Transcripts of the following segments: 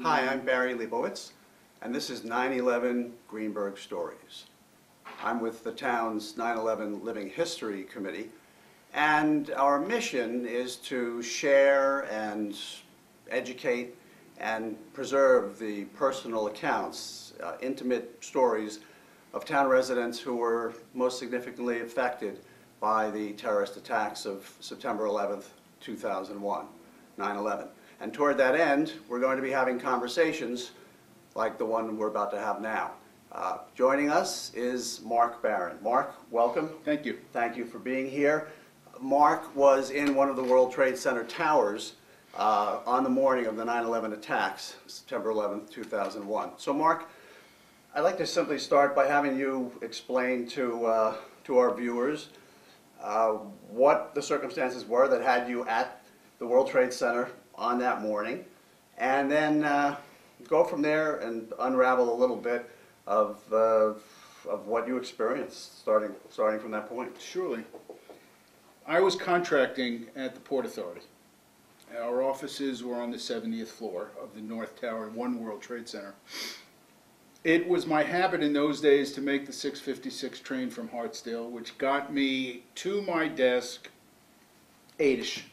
Hi, I'm Barry Leibowitz, and this is 9/11 Greenburgh Stories. I'm with the town's 9/11 Living History Committee, and our mission is to share and educate and preserve the personal accounts, intimate stories of town residents who were most significantly affected by the terrorist attacks of September 11th, 2001, 9/11. And toward that end, we're going to be having conversations like the one we're about to have now. Joining us is Mark Barron. Mark, welcome. Thank you. Thank you for being here. Mark was in one of the World Trade Center towers on the morning of the 9/11 attacks, September 11th, 2001. So Mark, I'd like to simply start by having you explain to our viewers what the circumstances were that had you at the World Trade Center on that morning, and then go from there and unravel a little bit of what you experienced, starting from that point. Surely. I was contracting at the Port Authority. Our offices were on the 70th floor of the North Tower, One World Trade Center. It was my habit in those days to make the 6:56 train from Hartsdale, which got me to my desk 8-ish.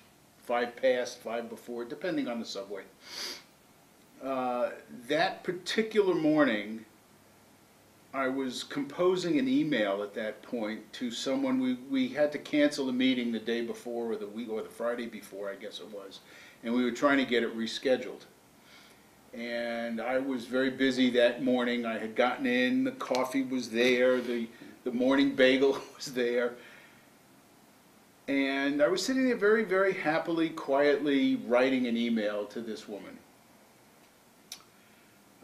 5 past, 5 before, depending on the subway. That particular morning, I was composing an email at that point to someone. We had to cancel the meeting the day before, or the Friday before, I guess it was, and we were trying to get it rescheduled. And I was very busy that morning. I had gotten in, the coffee was there, the morning bagel was there. And I was sitting there very, very happily, quietly writing an email to this woman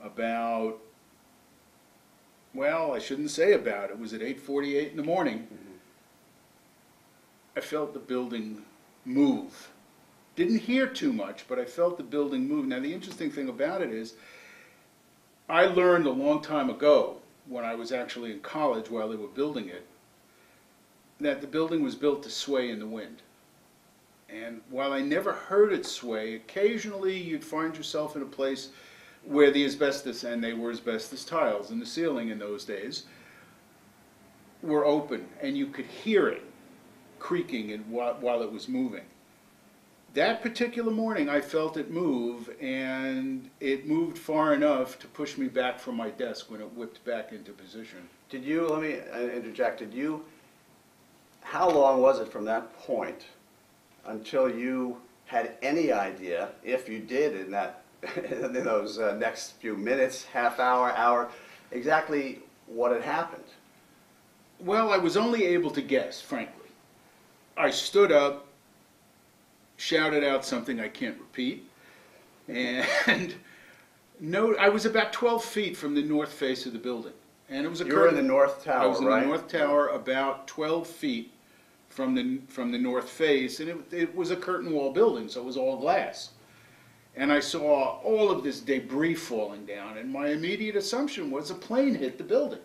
about, well, I shouldn't say about, it was at 8:48 in the morning. I felt the building move. Didn't hear too much, but I felt the building move. Now, the interesting thing about it is, I learned a long time ago, when I was actually in college while they were building it, that the building was built to sway in the wind. And while I never heard it sway, occasionally you'd find yourself in a place where the asbestos, and they were asbestos tiles in the ceiling in those days, were open, and you could hear it creaking while it was moving. That particular morning I felt it move, and it moved far enough to push me back from my desk when it whipped back into position. Did you, let me interject, how long was it from that point until you had any idea, if you did in those next few minutes, half hour, exactly what had happened? Well, I was only able to guess, frankly. I stood up, shouted out something I can't repeat, and I was about 12 feet from the north face of the building. And it was You were in the North Tower, right? I was in the North Tower, about 12 feet from the north face, and it was a curtain wall building, so it was all glass. And I saw all of this debris falling down, and my immediate assumption was a plane hit the building.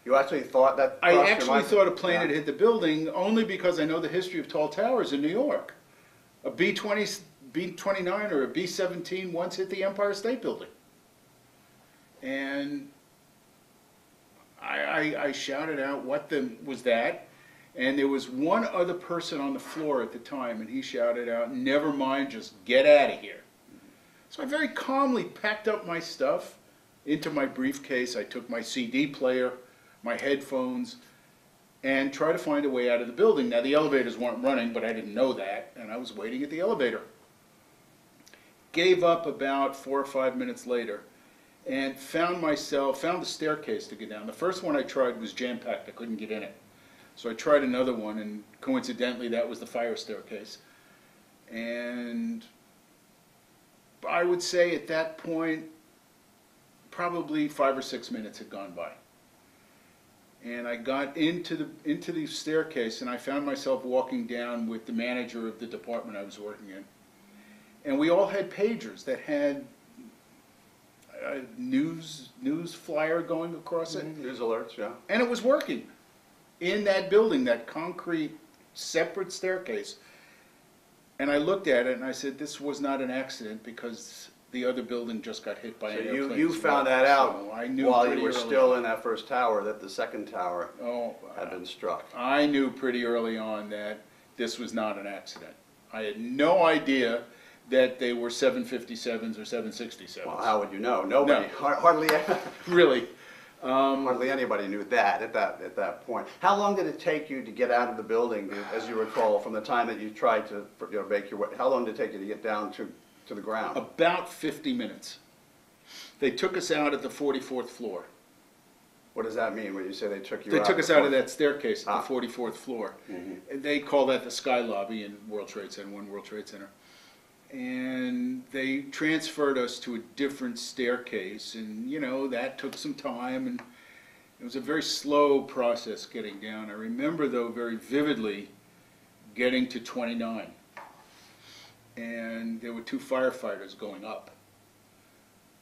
You actually thought that? I actually thought a plane had hit the building, only because I know the history of tall towers in New York. A B-29 or a B-17 once hit the Empire State Building. And I shouted out, what was that? And there was one other person on the floor at the time, and he shouted out, never mind, just get out of here. So I very calmly packed up my stuff into my briefcase. I took my CD player, my headphones, and tried to find a way out of the building. Now, the elevators weren't running, but I didn't know that, and I was waiting at the elevator. Gave up about 4 or 5 minutes later, and found the staircase to get down. The first one I tried was jam-packed. I couldn't get in it. So I tried another one, and coincidentally that was the fire staircase. And I would say at that point, probably 5 or 6 minutes had gone by. And I got into the staircase, and I found myself walking down with the manager of the department I was working in. And we all had pagers that had a news flyer going across it. News alerts, yeah. And it was working in that building, that concrete separate staircase. And I looked at it and I said, this was not an accident, because the other building just got hit by So an airplane. you as found well. that out So I knew while pretty you were early still on. in that first tower, that the second tower Oh, had been struck. I knew pretty early on that this was not an accident. I had no idea that they were 757s or 767s. Well, how would you know? Nobody, No. hardly, Really. hardly anybody knew that at that point. How long did it take you to get out of the building, as you recall, from the time that you tried to make your way? How long did it take you to get down to the ground? About 50 minutes. They took us out at the 44th floor. What does that mean when you say they took you They out? took us out of that staircase at Ah. the 44th floor. Mhm. They call that the Sky Lobby in World Trade Center, One World Trade Center. And they transferred us to a different staircase, and you know, that took some time, and it was a very slow process getting down. I remember though very vividly getting to 29, and there were two firefighters going up.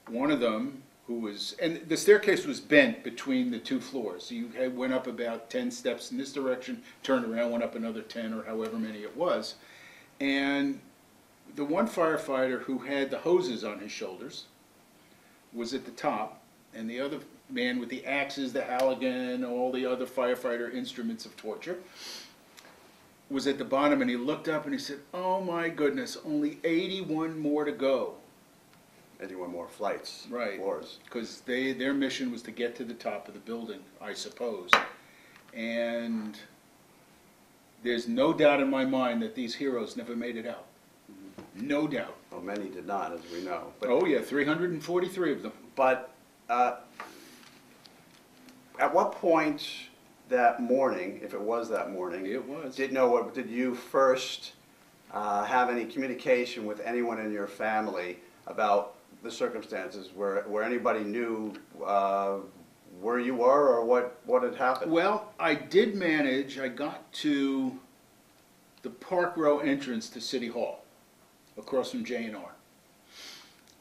One of them, who was, and the staircase was bent between the two floors, so you went up about 10 steps in this direction, turned around, went up another 10 or however many it was, and the one firefighter who had the hoses on his shoulders was at the top, and the other man with the axes, the Halligan, all the other firefighter instruments of torture, was at the bottom, and he looked up and he said, "Oh my goodness, only 81 more to go." 81 more flights, Right. floors. Because their mission was to get to the top of the building, I suppose. And there's no doubt in my mind that these heroes never made it out. No doubt. Well, many did not, as we know. But, Oh yeah, 343 of them. But at what point that morning, if it was that morning, It was. did you first have any communication with anyone in your family about the circumstances, where anybody knew where you were or what had happened? Well, I did manage. I got to the Park Row entrance to City Hall, across from J&R.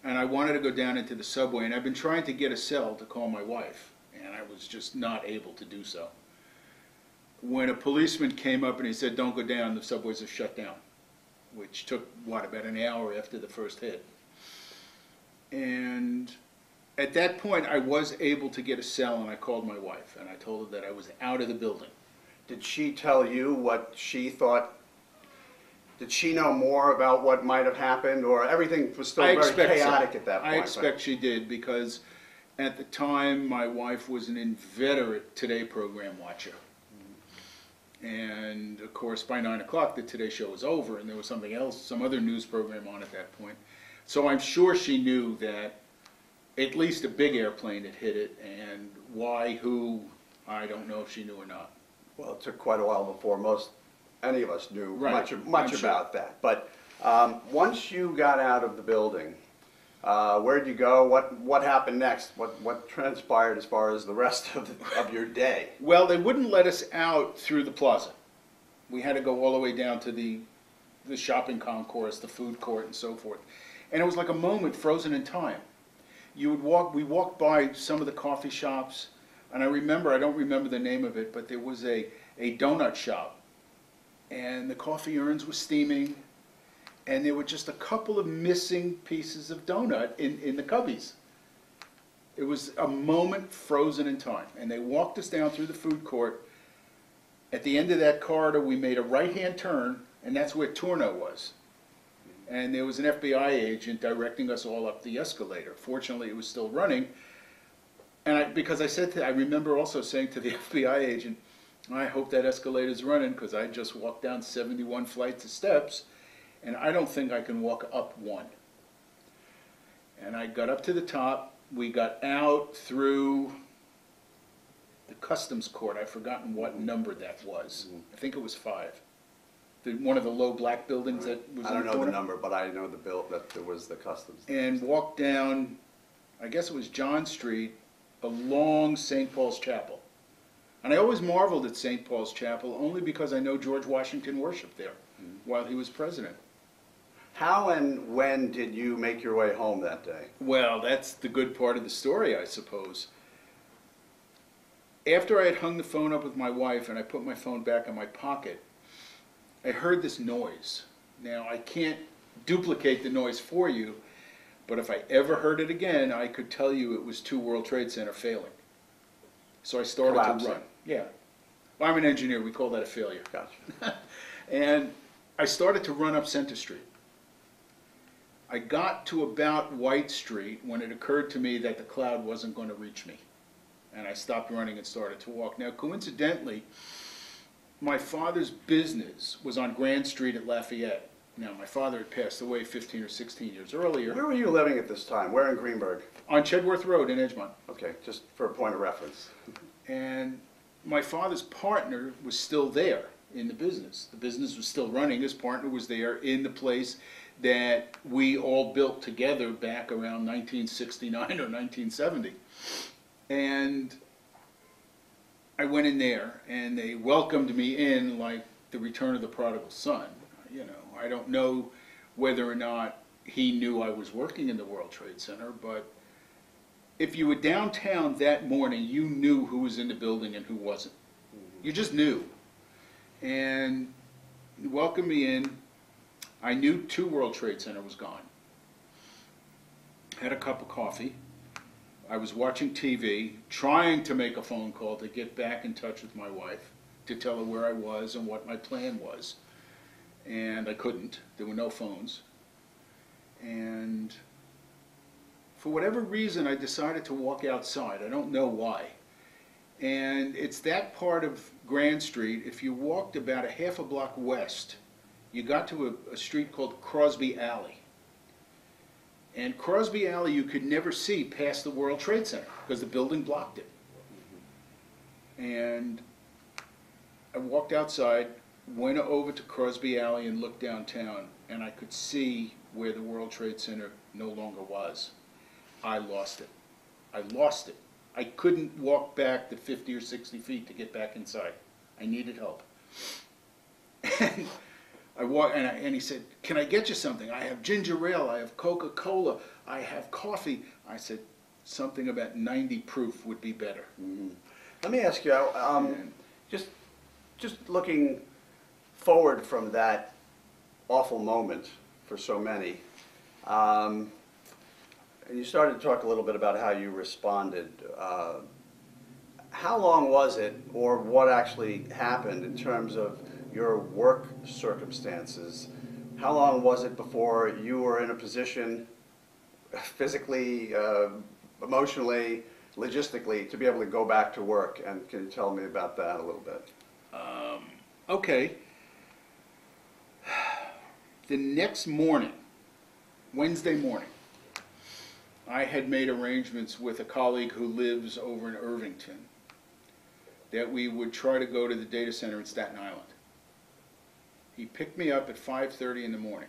And I wanted to go down into the subway, and I've been trying to get a cell to call my wife, and I was just not able to do so. When a policeman came up and he said, "Don't go down, the subways are shut down," which took, about an hour after the first hit. And at that point, I was able to get a cell, and I called my wife, and I told her that I was out of the building. Did she tell you what she thought? Did she know more about what might have happened, or everything was still very chaotic at that point? I expect she did, because at the time my wife was an inveterate Today program watcher. And of course by 9 o'clock the Today show was over, and there was something else, some other news program on at that point. So I'm sure she knew that at least a big airplane had hit it, and why, who, I don't know if she knew or not. Well, it took quite a while before any of us knew Right, much I'm sure. about that. But once you got out of the building, where'd you go? What happened next? What transpired as far as the rest of your day? Well, they wouldn't let us out through the plaza. We had to go all the way down to the shopping concourse, the food court, and so forth. And it was like a moment frozen in time. We walked by some of the coffee shops, and I don't remember the name of it, but there was a donut shop, and the coffee urns were steaming, and there were just a couple of missing pieces of donut in the cubbies. It was a moment frozen in time, and they walked us down through the food court. At the end of that corridor, we made a right-hand turn, and that's where Tourneau was. And there was an FBI agent directing us all up the escalator. Fortunately, it was still running. And I remember also saying to the FBI agent, "I hope that escalator's running, because I just walked down 71 flights of steps, and I don't think I can walk up one." And I got up to the top. We got out through the customs court. I've forgotten what number that was. I think it was 5. One of the low black buildings that was I in don't the know the corner. number, but I know that there was the customs. And walked down, I guess it was John Street, along St. Paul's Chapel. And I always marveled at St. Paul's Chapel, only because I know George Washington worshiped there while he was president. How and when did you make your way home that day? Well, that's the good part of the story, I suppose. After I had hung the phone up with my wife and I put my phone back in my pocket, I heard this noise. Now, I can't duplicate the noise for you, But if I ever heard it again, I could tell you it was 2 World Trade Center failing. So I started Collapsing. to run. Yeah. Well, I'm an engineer. We call that a failure. Gotcha. And I started to run up Center Street. I got to about White Street when it occurred to me that the cloud wasn't going to reach me. And I stopped running and started to walk. Now, coincidentally, my father's business was on Grand Street at Lafayette. Now, my father had passed away 15 or 16 years earlier. Where were you living at this time? Where in Greenburgh? On Chedworth Road in Edgemont. Okay, just for a point of reference. And my father's partner was still there in the business. The business was still running. His partner was there in the place that we all built together back around 1969 or 1970. And I went in there, and they welcomed me in like the return of the prodigal son. You know, I don't know whether or not he knew I was working in the World Trade Center, but if you were downtown that morning, you knew who was in the building and who wasn't. You just knew. And he welcomed me in. I knew 2 World Trade Center was gone. Had a cup of coffee. I was watching TV, trying to make a phone call to get back in touch with my wife, to tell her where I was and what my plan was. And I couldn't. There were no phones. And for whatever reason, I decided to walk outside. I don't know why. And it's that part of Grand Street, if you walked about a half a block west, you got to a street called Crosby Alley. And Crosby Alley you could never see past the World Trade Center because the building blocked it. And I walked outside, went over to Crosby Alley and looked downtown, and I could see where the World Trade Center no longer was. I lost it. I lost it. I couldn't walk back the 50 or 60 feet to get back inside. I needed help. And I walked, and he said, "Can I get you something? I have ginger ale, I have Coca-Cola, I have coffee." I said, "Something about 90 proof would be better." Mm-hmm. Let me ask you, just looking forward from that awful moment for so many, and you started to talk a little bit about how you responded. How long was it, or what actually happened in terms of your work circumstances? How long was it before you were in a position, physically, emotionally, logistically, to be able to go back to work? And can you tell me about that a little bit? Okay. The next morning, Wednesday morning, I had made arrangements with a colleague who lives over in Irvington that we would try to go to the data center in Staten Island. He picked me up at 5:30 in the morning.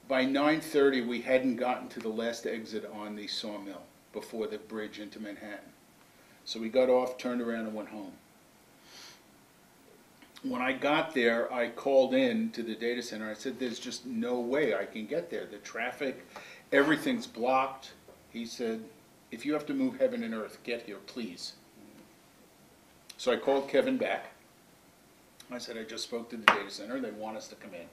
By 9:30, we hadn't gotten to the last exit on the sawmill before the bridge into Manhattan. So we got off, turned around, and went home. When I got there, I called in to the data center. I said, "There's just no way I can get there. The traffic, everything's blocked." He said, "If you have to move heaven and earth, get here, please." So I called Kevin back. I said, "I just spoke to the data center. They want us to come in."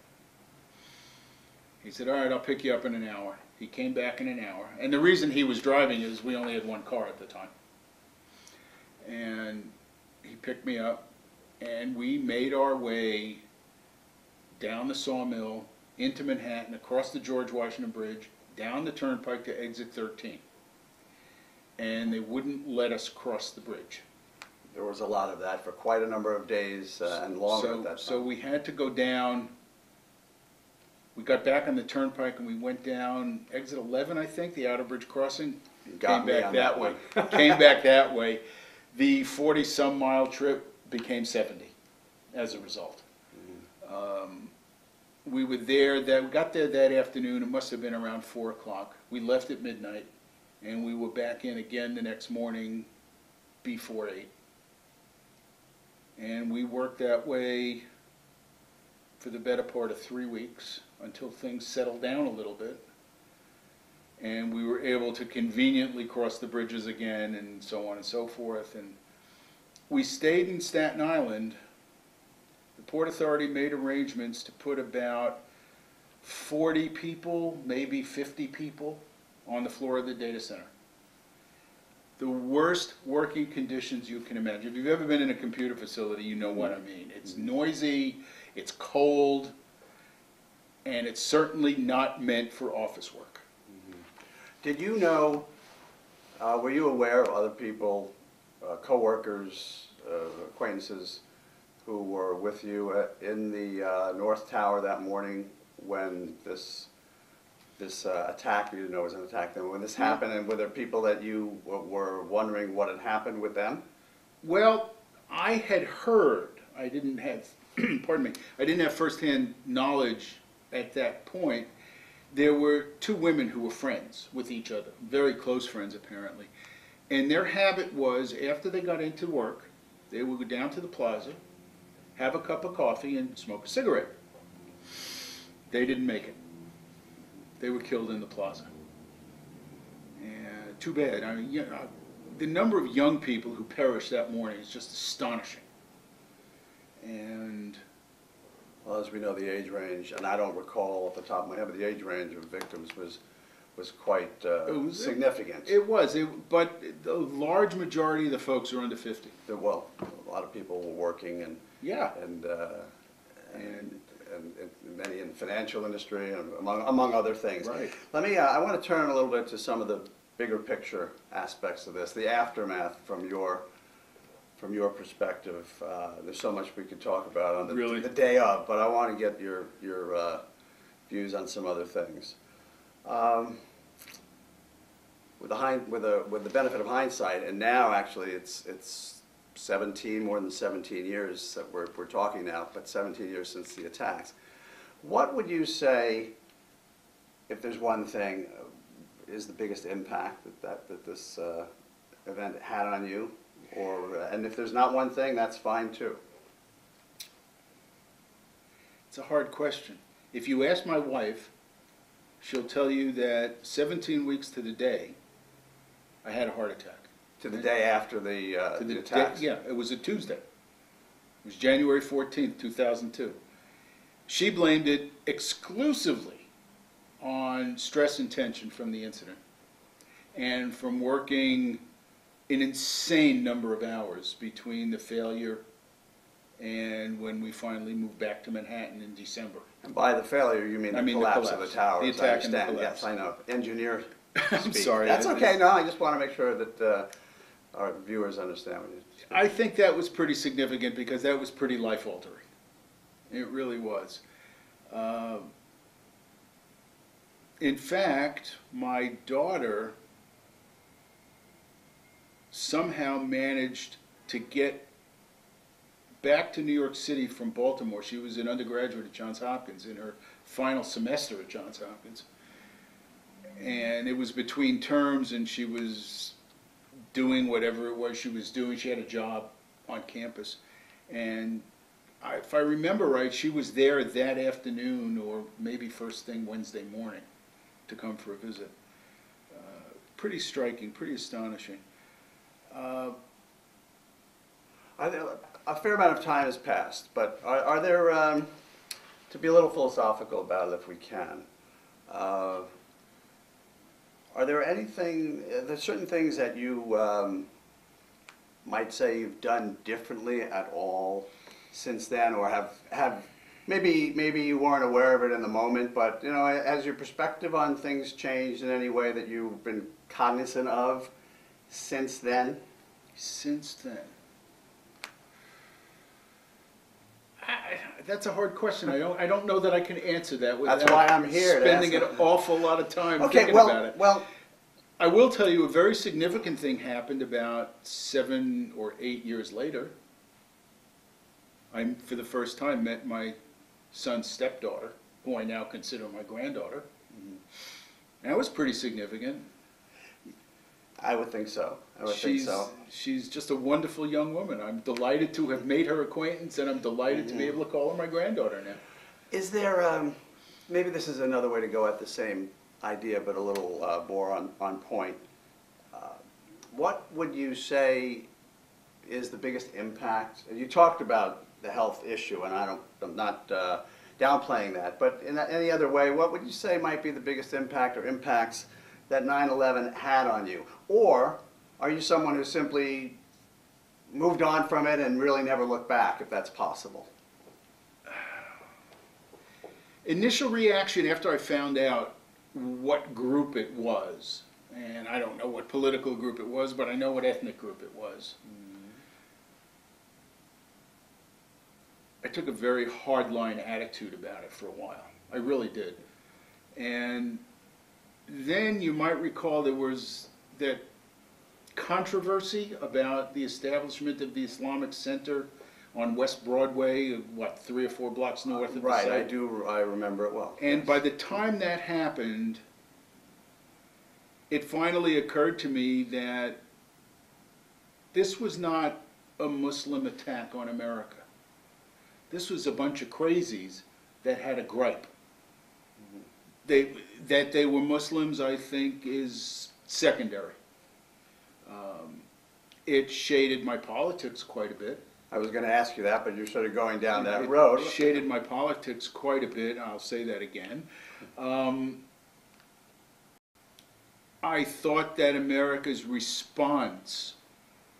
He said, "All right, I'll pick you up in an hour." He came back in an hour. And the reason he was driving is we only had one car at the time. And he picked me up, and we made our way down the sawmill, into Manhattan, across the George Washington Bridge, down the turnpike to exit 13. And they wouldn't let us cross the bridge. There was a lot of that for quite a number of days and longer at that time. So we had to go down. We got back on the turnpike and we went down exit 11, I think, the Outer Bridge crossing. Came back that way. Came back that way. The 40-some mile trip became 70 as a result. We were there, we got there that afternoon. It must have been around 4 o'clock. We left at midnight, and we were back in again the next morning before 8. And we worked that way for the better part of 3 weeks until things settled down a little bit. And we were able to conveniently cross the bridges again and so on and so forth. And we stayed in Staten Island. The Port Authority made arrangements to put about 40 people, maybe 50 people on the floor of the data center. The worst working conditions you can imagine. If you've ever been in a computer facility, you know what I mean. It's noisy, it's cold, and it's certainly not meant for office work. Did you know, were you aware of other people, co-workers, acquaintances who were with you in the North Tower that morning when this attack, you didn't know it was an attack then, when this happened, and were there people that you were wondering what had happened with them? Well, I had heard, I didn't have, pardon me, I didn't have firsthand knowledge at that point. There were two women who were friends with each other, very close friends apparently. And their habit was, after they got into work, they would go down to the plaza, have a cup of coffee, and smoke a cigarette. They didn't make it. They were killed in the plaza. And too bad. I mean, the number of young people who perished that morning is just astonishing. And well, as we know, the age range, and I don't recall off the top of my head, but the age range of victims was quite significant. It was, but the large majority of the folks are under 50. Well, a lot of people were working, and yeah, and many in the financial industry, and among other things. Right. Let me. I want to turn a little bit to some of the bigger picture aspects of this, the aftermath from your perspective. There's so much we could talk about on the day of, but I want to get your views on some other things. With the benefit of hindsight, and now actually it's 17, more than 17 years that we're talking now, but 17 years since the attacks. What would you say, if there's one thing, is the biggest impact that this event had on you? And if there's not one thing, that's fine too. It's a hard question. If you ask my wife, she'll tell you that 17 weeks to the day, I had a heart attack. To the day after the attacks? Yeah, it was a Tuesday. It was January 14th, 2002. She blamed it exclusively on stress and tension from the incident and from working an insane number of hours between the failure and when we finally moved back to Manhattan in December. And by the failure, you mean the collapse of the tower? The attack and the collapse. Yes, I know. Engineer I'm sorry. That's okay. No, I just want to make sure that our viewers understand what you speak. I think that was pretty significant because that was pretty life-altering. It really was. In fact, my daughter somehow managed to get back to New York City from Baltimore. She was an undergraduate at Johns Hopkins in her final semester at Johns Hopkins. And it was between terms, and she was doing whatever it was she was doing. She had a job on campus. And if I remember right, she was there that afternoon or maybe first thing Wednesday morning to come for a visit. Pretty striking, pretty astonishing. A fair amount of time has passed, but are there, to be a little philosophical about it if we can, are there certain things that you might say you've done differently at all since then, or have maybe you weren't aware of it in the moment, but you know, has your perspective on things changed in any way that you've been cognizant of since then? Since then? That's a hard question. I don't know that I can answer that without That's why I'm here, spending an awful lot of time thinking about it. Well, I will tell you a very significant thing happened about 7 or 8 years later. I, for the first time, met my son's stepdaughter, who I now consider my granddaughter. That was pretty significant. I would think so. I would think so. She's just a wonderful young woman. I'm delighted to have made her acquaintance, and I'm delighted to be able to call her my granddaughter now. Is there, maybe this is another way to go at the same idea, but a little more on point. What would you say is the biggest impact? You talked about the health issue, and I'm not downplaying that, but in any other way, what would you say might be the biggest impact or impacts that 9/11 had on you? Or are you someone who simply moved on from it and really never looked back, if that's possible? Initial reaction after I found out what group it was, and I don't know what political group it was, but I know what ethnic group it was. I took a very hardline attitude about it for a while. I really did. And then you might recall there was that controversy about the establishment of the Islamic Center on West Broadway, what, 3 or 4 blocks north of the Right, site? I remember it well. And yes. by the time that happened, it finally occurred to me that this was not a Muslim attack on America. This was a bunch of crazies that had a gripe. That they were Muslims, I think, is secondary. It shaded my politics quite a bit. I was going to ask you that, but you're sort of going down that road. It shaded my politics quite a bit, I'll say that again. I thought that America's response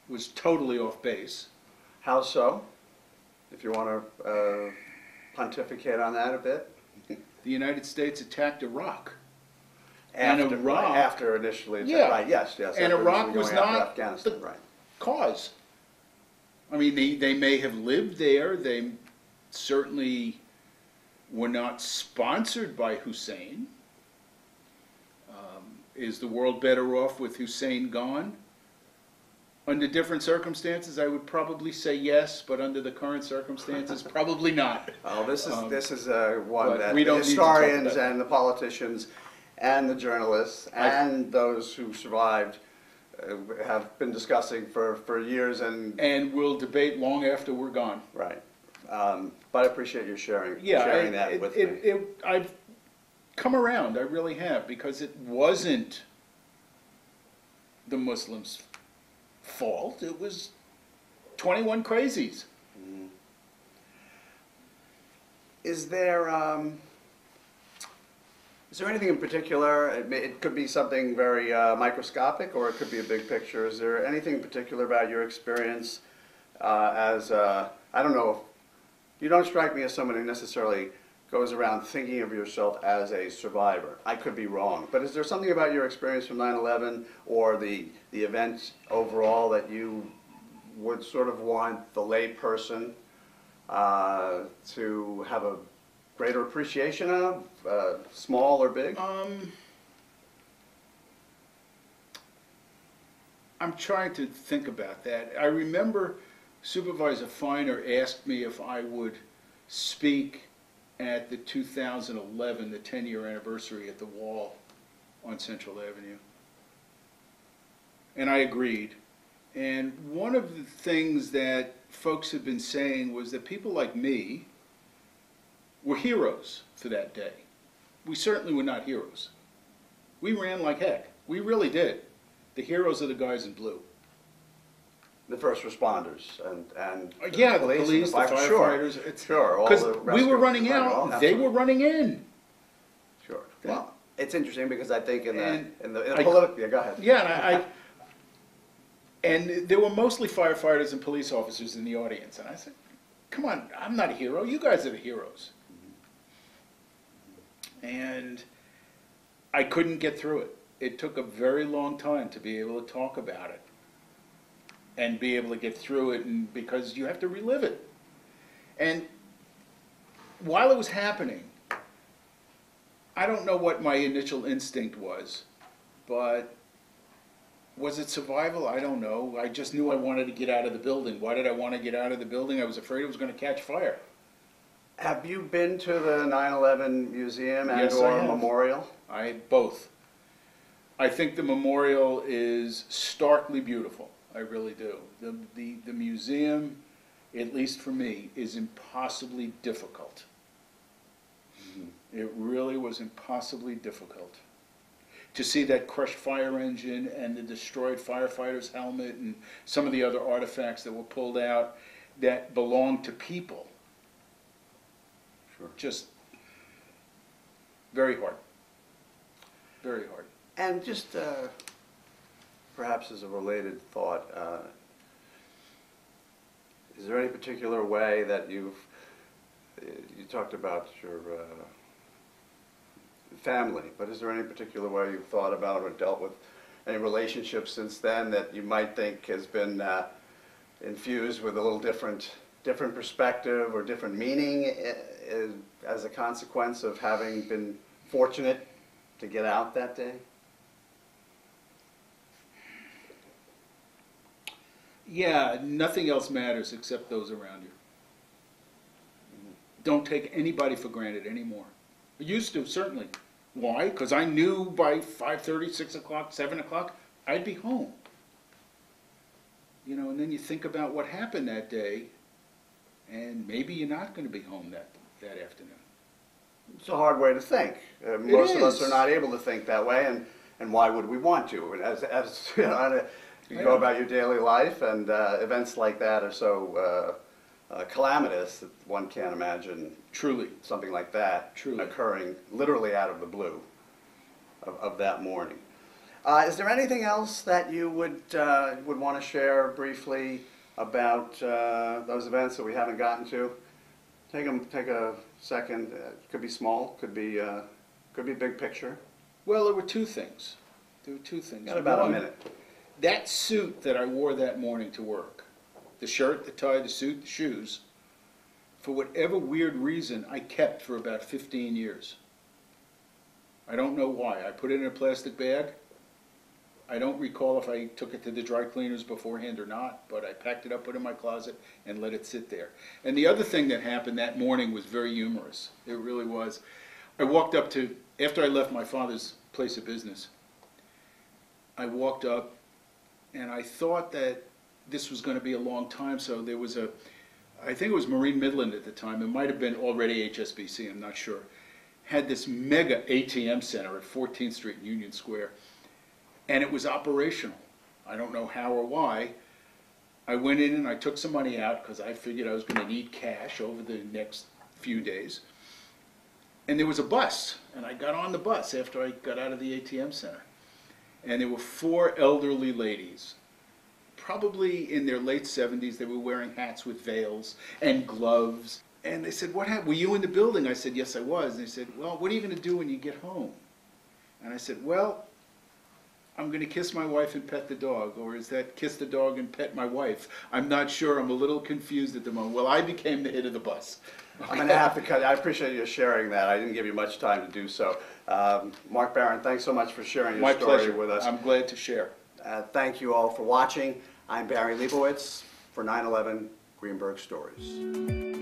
was totally off base. How so? If you want to pontificate on that a bit. The United States attacked Iraq. After initially, yeah, right? Yes. And Iraq was not Afghanistan, the right? cause. I mean, they may have lived there. They certainly were not sponsored by Hussein. Is the world better off with Hussein gone? Under different circumstances, I would probably say yes, but under the current circumstances, probably not. Oh, this is one that we the don't historians need to talk about and the politicians and the journalists and those who survived have been discussing for years and we'll debate long after we're gone. Right. But I appreciate you sharing that with me. I've come around, I really have, because it wasn't the Muslims' fault. It was 21 crazies. Is there anything in particular? It could be something very microscopic, or it could be a big picture. Is there anything in particular about your experience as I don't know? You don't strike me as someone who necessarily goes around thinking of yourself as a survivor. I could be wrong, but is there something about your experience from 9/11 or the events overall that you would sort of want the lay person to have a greater appreciation of, small or big? I'm trying to think about that. I remember Supervisor Feiner asked me if I would speak at the 2011, the 10-year anniversary at the Wall on Central Avenue. And I agreed. And one of the things that folks have been saying was that people like me were heroes for that day. We certainly were not heroes. We ran like heck. We really did. The heroes are the guys in blue. The first responders and the police, the firefighters. Sure. Because we were running out, they were running in. Sure. Well, it's interesting because I think in the go ahead. Yeah, and there were mostly firefighters and police officers in the audience, and I said, "Come on, I'm not a hero. You guys are the heroes." And I couldn't get through it. It took a very long time to be able to talk about it and be able to get through it, and because you have to relive it. And while it was happening, I don't know what my initial instinct was, but was it survival? I don't know. I just knew I wanted to get out of the building. Why did I want to get out of the building? I was afraid it was going to catch fire. Have you been to the 9/11 museum and Yes, or I have. memorial? Both. I think the memorial is starkly beautiful. I really do. The museum, at least for me, is impossibly difficult. It really was impossibly difficult. To see that crushed fire engine and the destroyed firefighter's helmet and some of the other artifacts that were pulled out that belonged to people. Sure. Just very hard. Very hard. And just perhaps as a related thought, is there any particular way that you talked about your family, but is there any particular way you've thought about or dealt with any relationships since then that you might think has been infused with a little different perspective or different meaning as a consequence of having been fortunate to get out that day? Yeah, nothing else matters except those around you. Don't take anybody for granted anymore. I used to, certainly. Why? Because I knew by 5:30, 6 o'clock, 7 o'clock, I'd be home. You know, and then you think about what happened that day, and maybe you're not going to be home that afternoon. It's a hard way to think. Most of us is. are not able to think that way, and why would we want to? And as you know, you go about your daily life, and events like that are so calamitous that one can't imagine Truly. something like that Truly. occurring literally out of the blue of that morning. Is there anything else that you would want to share briefly about those events that we haven't gotten to? Take a second. It could be small, could be big picture. Well, there were two things. Got about One, a minute. that suit that I wore that morning to work, the shirt, the tie, the suit, the shoes, for whatever weird reason, I kept for about 15 years. I don't know why. I put it in a plastic bag. I don't recall if I took it to the dry cleaners beforehand or not, but I packed it up, put it in my closet, and let it sit there. And the other thing that happened that morning was very humorous. It really was. I walked up to, after I left my father's place of business, I walked up and I thought that this was going to be a long time, so there was I think it was Marine Midland at the time, it might have been already HSBC, I'm not sure, had this mega ATM center at 14th Street in Union Square, and it was operational. I don't know how or why. I went in and I took some money out because I figured I was going to need cash over the next few days. And there was a bus, and I got on the bus after I got out of the ATM center. And there were 4 elderly ladies, probably in their late 70s. They were wearing hats with veils and gloves. And they said, "What happened? Were you in the building?" I said, "Yes, I was." And they said, "Well, what are you going to do when you get home?" And I said, "Well, I'm going to kiss my wife and pet the dog." Or is that kiss the dog and pet my wife? I'm not sure. I'm a little confused at the moment. Well, I became the hit of the bus. I'm going to have to cut. I appreciate you sharing that. I didn't give you much time to do so. Mark Barron, thanks so much for sharing your My story pleasure. with us. I'm glad to share. Thank you all for watching. I'm Barry Leibowitz for 9/11 Greenburgh Stories.